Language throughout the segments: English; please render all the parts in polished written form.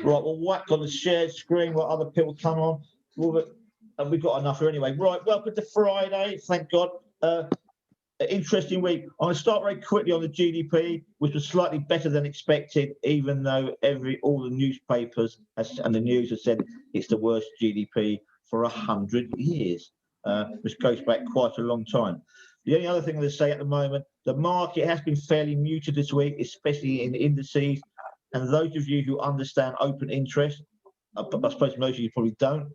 Right, we'll whack on the shared screen while other people come on. And we've got enough here anyway. Right, welcome to Friday. Thank God. Interesting week. I'm going to start very quickly on the GDP, which was slightly better than expected, even though all the newspapers and the news have said it's the worst GDP for 100 years, which goes back quite a long time. The only other thing I'm going to say at the moment, the market has been fairly muted this week, especially in indices. And those of you who understand open interest, I suppose most of you probably don't,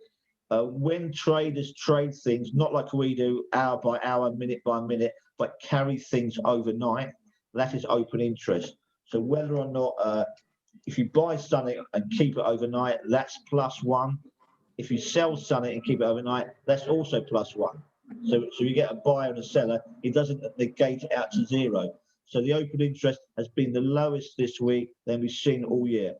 when traders trade things, not like we do hour by hour, minute by minute, but carry things overnight, that is open interest. So whether or not, if you buy something and keep it overnight, that's +1. If you sell something and keep it overnight, that's also +1. So you get a buyer and a seller, it doesn't negate it out to 0. So the open interest has been the lowest this week than we've seen all year.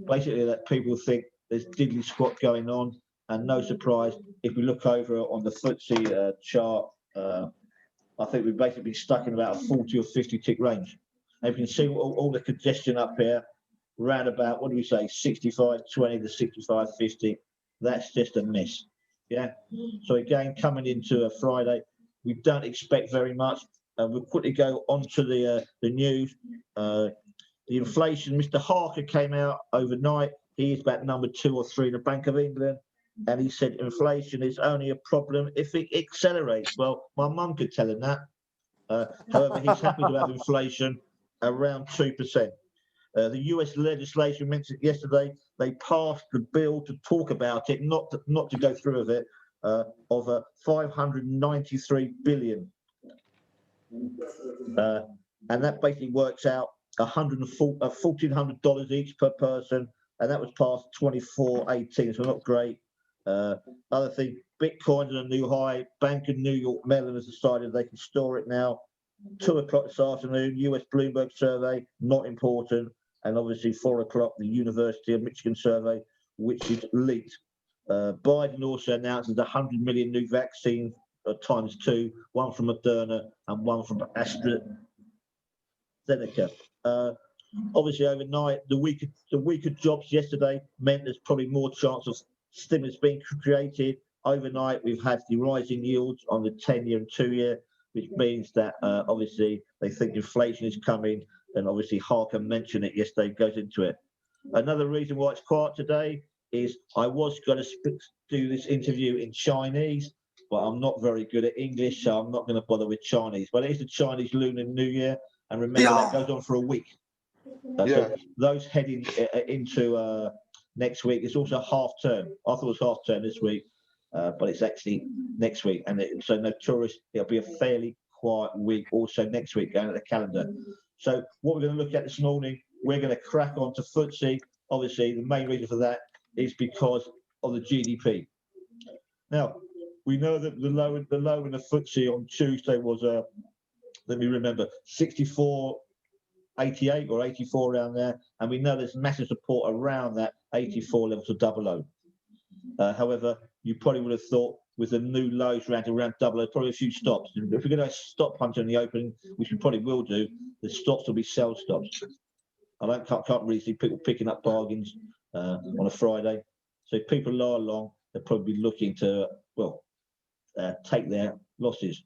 Basically, that people think there's diddly squat going on, and no surprise, if we look over on the FTSE chart, I think we've basically been stuck in about a 40 or 50 tick range. And you can see all the congestion up here, round about, what do we say, 65.20 to 65.50. That's just a miss. Yeah. So again, coming into a Friday, we don't expect very much. We'll quickly go on to the news. The inflation, Mr. Harker came out overnight. He is about number 2 or 3 in the Bank of England. And he said inflation is only a problem if it accelerates. Well, my mum could tell him that. However, he's happy to have inflation around 2%. The US legislation mentioned yesterday, they passed the bill to talk about it, not to go through with it, of 593 billion. And that basically works out $1,400 each per person. And that was passed 24/18, so not great. Other thing, Bitcoin's at a new high. Bank of New York Mellon has decided they can store it now. 2 o'clock this afternoon, US Bloomberg survey, not important. And obviously 4 o'clock, the University of Michigan survey, which is leaked. Biden also announces 100 million new vaccines ×2, one from Moderna and one from AstraZeneca. Obviously, overnight, the weaker jobs yesterday meant there's probably more chance of stimulus being created. Overnight, we've had the rising yields on the 10-year and 2-year, which means that obviously they think inflation is coming, and obviously Harker mentioned it yesterday, goes into it. Another reason why it's quiet today is I was going to do this interview in Chinese, but I'm not very good at English, so I'm not going to bother with Chinese. But it is the Chinese Lunar New Year, and remember that goes on for a week. So those heading into next week, it's also half term. I thought it was half term this week, but it's actually next week. And so no tourists, it'll be a fairly quiet week also next week going at the calendar. So what we're going to look at this morning, we're going to crack on to FTSE. Obviously, the main reason for that is because of the GDP. Now, we know that the low in the FTSE on Tuesday was, let me remember, 64.88 or 84 around there, and we know there's massive support around that 84 level to 00. However, you probably would have thought with the new lows around 00, probably a few stops. If we're going to stop punch in the opening, which we probably will do, the stops will be sell stops. I can't really see people picking up bargains on a Friday. So if people lie along, they'll probably be looking to, take their losses.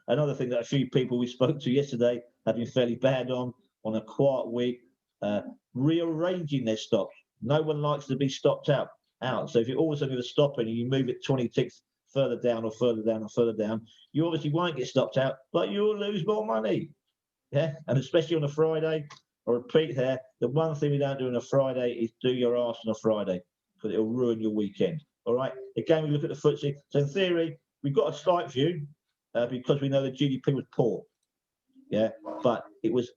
Another thing that a few people we spoke to yesterday have been fairly bad on a quiet week, rearranging their stops. No one likes to be stopped out. So if you're always going to stop and you move it 20 ticks further down or further down or further down, you obviously won't get stopped out, but you'll lose more money. Yeah, and especially on a Friday. I repeat here, the one thing we don't do on a Friday is do your arse on a Friday, because it'll ruin your weekend. All right. Again, we look at the FTSE. So in theory, we've got a slight view because we know the GDP was poor. Yeah, but it was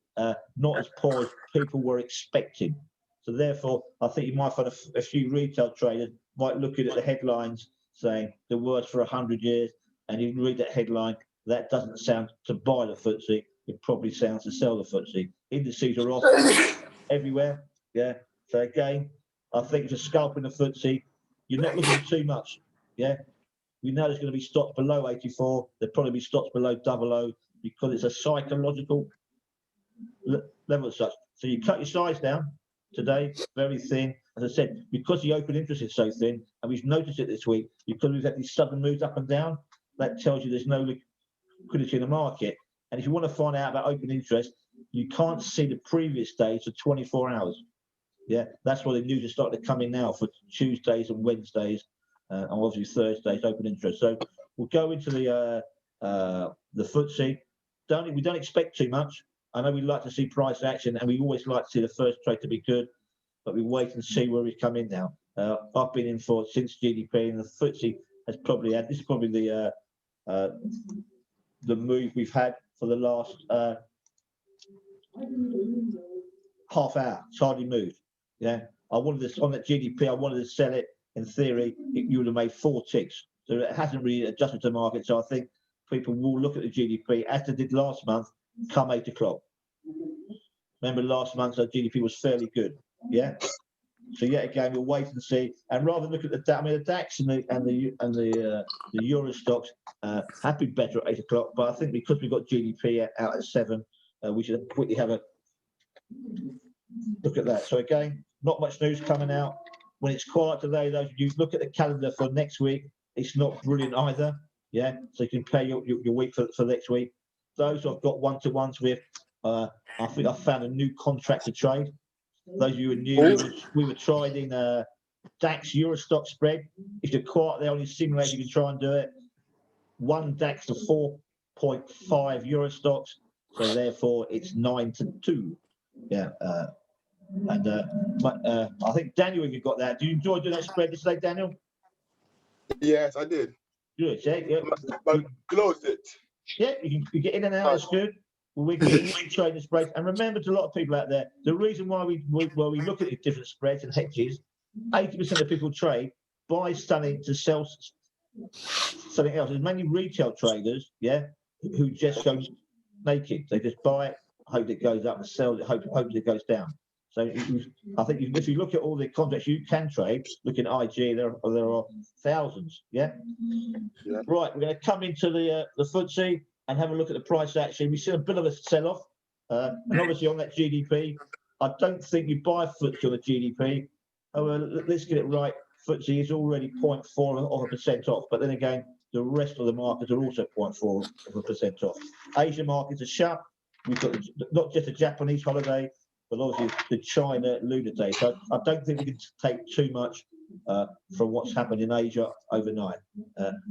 not as poor as people were expecting. So therefore, I think you might find a few retail traders might look at the headlines saying the worst for 100 years, and you read that headline, that doesn't sound to buy the FTSE. It probably sounds to sell the FTSE. Indices are off everywhere. Yeah. So again, I think if you're scalping the FTSE, you're not looking at too much. Yeah. We know there's going to be stocks below 84. There'll probably be stocks below 00 because it's a psychological level as such. So you cut your size down today, very thin. as I said, because the open interest is so thin, and we've noticed it this week, because we've had these sudden moves up and down, that tells you there's no liquidity in the market. And if you want to find out about open interest, you can't see the previous days for 24 hours. Yeah, that's why the news is starting to come in now for Tuesdays and Wednesdays, and obviously Thursdays open interest. So we'll go into the FTSE. We don't expect too much. I know we like to see price action, and we always like to see the first trade to be good, but we wait and see where we come in now. I've been in for since GDP, and the FTSE has probably had. This is probably the move we've had for the last half hour. It's hardly moved. Yeah, I wanted this on that GDP. I wanted to sell it. In theory, you would have made 4 ticks. So it hasn't really adjusted to the market. So I think people will look at the GDP as they did last month, come 8 o'clock. Remember last month, our GDP was fairly good. Yeah. So yet again, we'll wait and see. And rather than look at the DAX, I mean the DAX and the Euro stocks have been better at 8 o'clock. But I think because we've got GDP out at 7, we should quickly have a look at that. So again, not much news coming out. When it's quiet today, those of you look at the calendar for next week, it's not brilliant either. Yeah, so you can play your week for next week. Those I've got one-to-ones with, I think I found a new contract to trade. Those of you who are new, we were trading DAX Euro stock spread. If you're quiet there on your simulator, you can try and do it. 1 DAX to 4.5 Euro stocks, so therefore it's 9-2. Yeah. I think Daniel, you got that. Do you enjoy doing that spread yesterday, Daniel? Yes, I did. Good, yeah. But closed it. Yeah, you get in and out. It's good. Well, we get into trading spreads, and remember, to a lot of people out there, the reason why we look at the different spreads and hedges, 80% of people trade buy something to sell something else. There's mainly retail traders, yeah, who just go naked. They just buy it, hope it goes up, and sell it, hope it goes down. So I think if you look at all the contracts you can trade, looking at IG, there are thousands. Yeah. Right, we're going to come into the FTSE and have a look at the price action. We've seen a bit of a sell-off, and obviously on that GDP, I don't think you buy FTSE on the GDP. Let's get it right. FTSE is already 0.4% off, but then again, the rest of the markets are also 0.4% off. Asian markets are shut. We've got not just a Japanese holiday, but obviously the China Lunar Day. So I don't think we can take too much from what's happened in Asia overnight.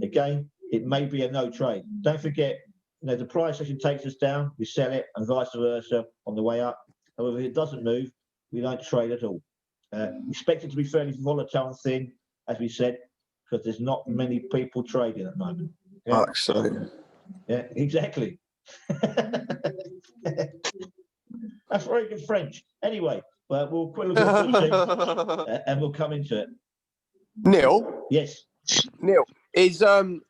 Again, it may be a no trade. Don't forget, the price action takes us down, we sell it, and vice versa on the way up. However, if it doesn't move, we don't trade at all. Expect it to be fairly volatile and thin, as we said, because there's not many people trading at the moment. Yeah, yeah, exactly. That's very good French. Anyway, we'll quickly look at the and we'll come into it. Neil? Yes. Neil, is 1%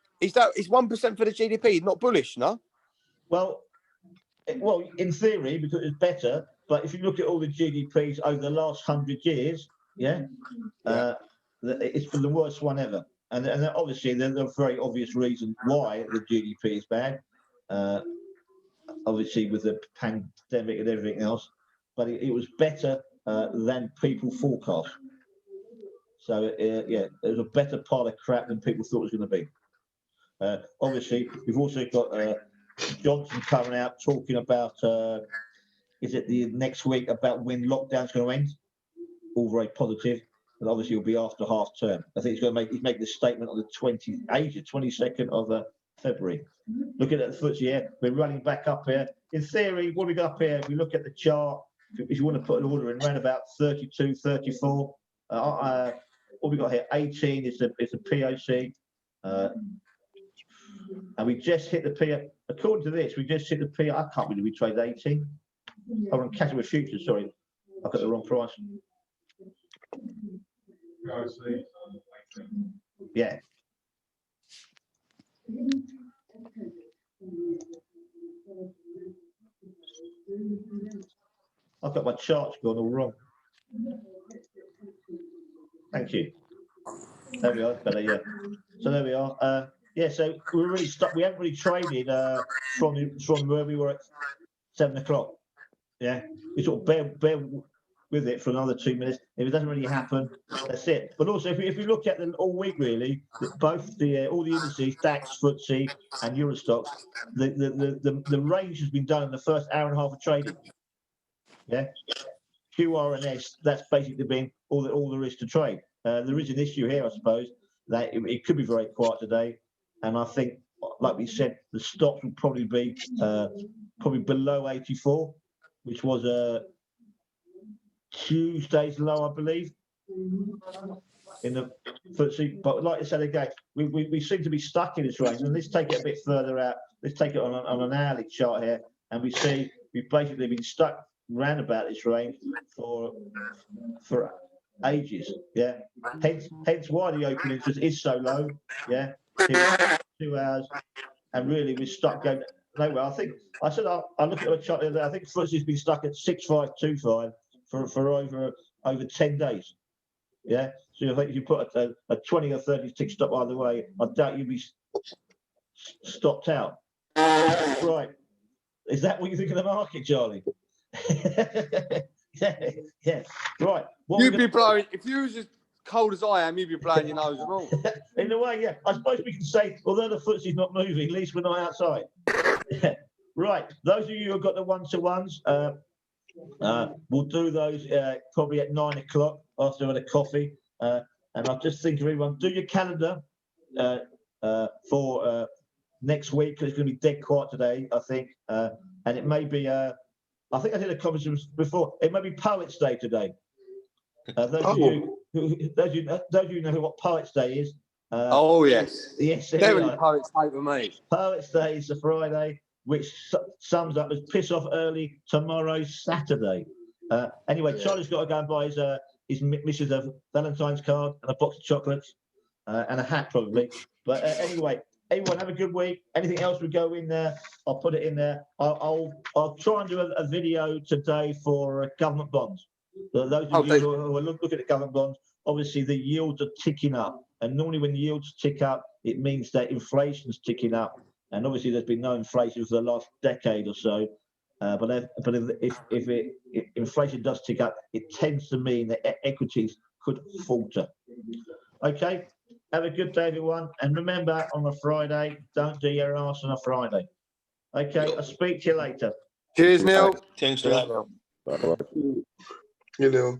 for the GDP not bullish, no? Well, in theory, because it's better, but if you look at all the GDPs over the last 100 years, it's been the worst one ever. And obviously, there are very obvious reasons why the GDP is bad. Obviously, with the pandemic and everything else, but it was better than people forecast. So, it was a better pile of crap than people thought it was going to be. Obviously, we've also got Johnson coming out talking about, is it the next week, about when lockdown's going to end? All very positive, but obviously it'll be after half term. I think he's making the statement on the 22nd of February. Looking at the FTSE here, we're running back up here. In theory, what we got up here, if we look at the chart, if you want to put an order in, around about 32, 34. What we got here, 18 is the POC. And we just hit the P. According to this, we just hit the P. I can't believe we traded 18. Oh, on cash with futures, sorry. I got the wrong price. Yeah. I've got my charts gone all wrong. Thank you. There we are. Better, yeah. So there we are. Yeah, so we're really stuck. We haven't really traded from where we were at 7 o'clock. Yeah, we sort of with it for another 2 minutes. If it doesn't really happen, that's it. But also, if you look at them all week, really, both all the indices, DAX, FTSE, and Eurostox, the range has been done in the first hour and a half of trading. Yeah, QR and S. That's basically been all there is to trade. There is an issue here, I suppose, that it could be very quiet today, and I think, like we said, the stops will probably be below 84, which was Tuesday's low, I believe, in the FTSE. But like I said again, we seem to be stuck in this range. And let's take it a bit further out. Let's take it on an hourly chart here, and we see we've basically been stuck round about this range for ages. Yeah. Hence why the open interest is so low. Yeah. 2 hours, and really we're stuck going nowhere. I think I said I look at the chart the other day. I think FTSE's been stuck at 6525 for over 10 days. Yeah. So I think if you put a 20 or 30 tick stop either way, I doubt you'd be stopped out. Right. Is that what you think of the market, Charlie? yeah. Right. You'd be blowing, if you was as cold as I am, you'd be blowing your nose and all. In a way, yeah. I suppose we can say, although the FTSE's not moving, at least we're not outside. Right. Those of you who have got the one-to-ones, we'll do those probably at 9 o'clock after I've had a coffee. And I just think everyone, do your calendar for next week, because it's going to be dead quiet today, I think. And it may be, I think I did a comment before, it may be Poets' Day today. Those of you who know what Poets' Day is. Oh, yes. Yes. Definitely Poets' Day for me. Poets' Day is a Friday, which sums up as piss off early tomorrow's Saturday. Anyway, Charlie's got to go and buy his missus a Valentine's card and a box of chocolates and a hat probably. But anyway, everyone have a good week. Anything else we go in there, I'll put it in there. I'll try and do a video today for government bonds. Those of you who are looking at government bonds, obviously the yields are ticking up. And normally when yields tick up, it means that inflation's ticking up. And obviously there's been no inflation for the last decade or so. But if inflation does tick up, it tends to mean that equities could falter. Okay, have a good day, everyone. And remember, on a Friday, don't do your arse on a Friday. Okay, I'll speak to you later. Cheers, Neil. Thanks for that. You know.